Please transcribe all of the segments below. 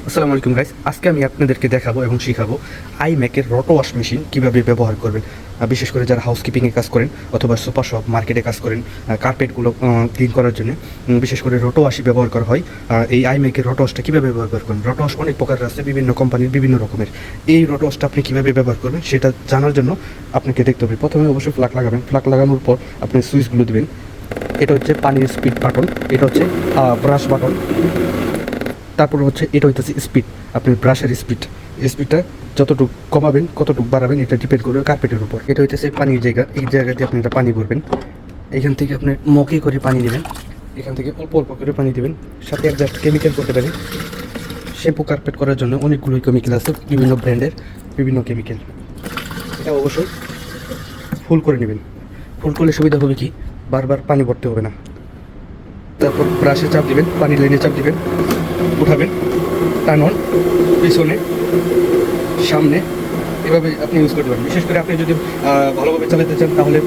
আসসালামু আলাইকুম গাইস, আজকে আমি আপনাদেরকে দেখাবো এবং শিখাবো আইম্যাকের রটো ওয়াশ মেশিন কীভাবে ব্যবহার করবেন। বিশেষ করে যারা হাউসকিপিংয়ে কাজ করেন অথবা সুপার শপ মার্কেটে কাজ করেন, কার্পেটগুলো ক্লিন করার জন্য বিশেষ করে রটো ওয়াশই ব্যবহার করা হয়। এই আইম্যাকের রটো ওয়াশটা কীভাবে ব্যবহার করবেন, রটো ওয়াশ অনেক প্রকার আছে, বিভিন্ন কোম্পানির বিভিন্ন রকমের। এই রটো ওয়াশটা আপনি কীভাবে ব্যবহার করবেন সেটা জানার জন্য আপনাকে দেখতে হবে। প্রথমে অবশ্যই ফ্লাগ লাগাবেন, ফ্লাগ লাগানোর পর আপনি সুইচগুলো দেবেন। এটা হচ্ছে পানির স্পিড বাটন, এটা হচ্ছে ব্রাশ বাটন, তারপর হচ্ছে এটা হইতেছে স্পিড, আপনি ব্রাশের স্পিডটা যতটুকু কমাবেন কতটুকু বাড়াবেন এটা ডিপেন্ড করবে কার্পেটের উপর। এটা হইতেছে পানির জায়গা, এই জায়গাতে আপনি এটা পানি ভরবেন। এখান থেকে আপনি মগে করে পানি নেবেন, এখান থেকে অল্প অল্প করে পানি দেবেন। সাথে এক জায়গায় কেমিক্যাল করতে পারেন। শ্যাম্পু কার্পেট করার জন্য অনেকগুলোই কেমিক্যাল আছে, বিভিন্ন ব্র্যান্ডের বিভিন্ন কেমিক্যাল। এটা অবশ্যই ফুল করে নেবেন। ফুল করলে সুবিধা হবে কি, বারবার পানি ভরতে হবে না। তারপর ব্রাশে চাপ দিবেন, পানির লাইনে চাপ দিবেন, উঠাবেন, টান অন, পিছনে, সামনে, এভাবে আপনি ইউজ করতে পারেন। বিশেষ করে আপনি যদি ভালোভাবে চালাতে চান তাহলে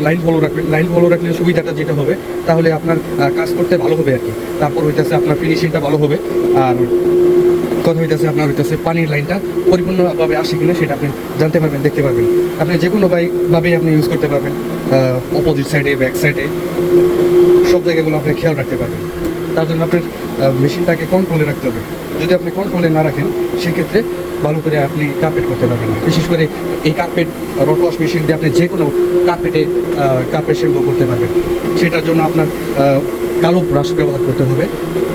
লাইন ফলো রাখবেন। লাইন ফলো রাখলে সুবিধাটা যেটা হবে, তাহলে আপনার কাজ করতে ভালো হবে আর কি। তারপর হইতেছে আপনার ফিনিশিংটা ভালো হবে। আর কথা হইতেছে আপনার হইতেছে পানির লাইনটা পরিপূর্ণভাবে আসে কিনা সেটা আপনি জানতে পারবেন, দেখতে পারবেন। আপনি যে কোনোভাবেই আপনি ইউজ করতে পারবেন, অপোজিট সাইডে, ব্যাক সাইডে, সব জায়গাগুলো আপনি খেয়াল রাখতে পারবেন। তার জন্য আপনার মেশিনটাকে কন্ট্রোলে রাখতে হবে। যদি আপনি কন্ট্রোলে না রাখেন সেক্ষেত্রে ভালো করে আপনি কার্পেট করতে পারবেন না। বিশেষ করে এই কার্পেট রটো ওয়াশ মেশিন দিয়ে আপনি যে কোনো কার্পেট শ্যাম্পু করতে পারবেন। সেটার জন্য আপনার কালো ব্রাশ ব্যবহার করতে হবে,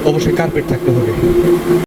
অবশ্যই কার্পেট থাকতে হবে।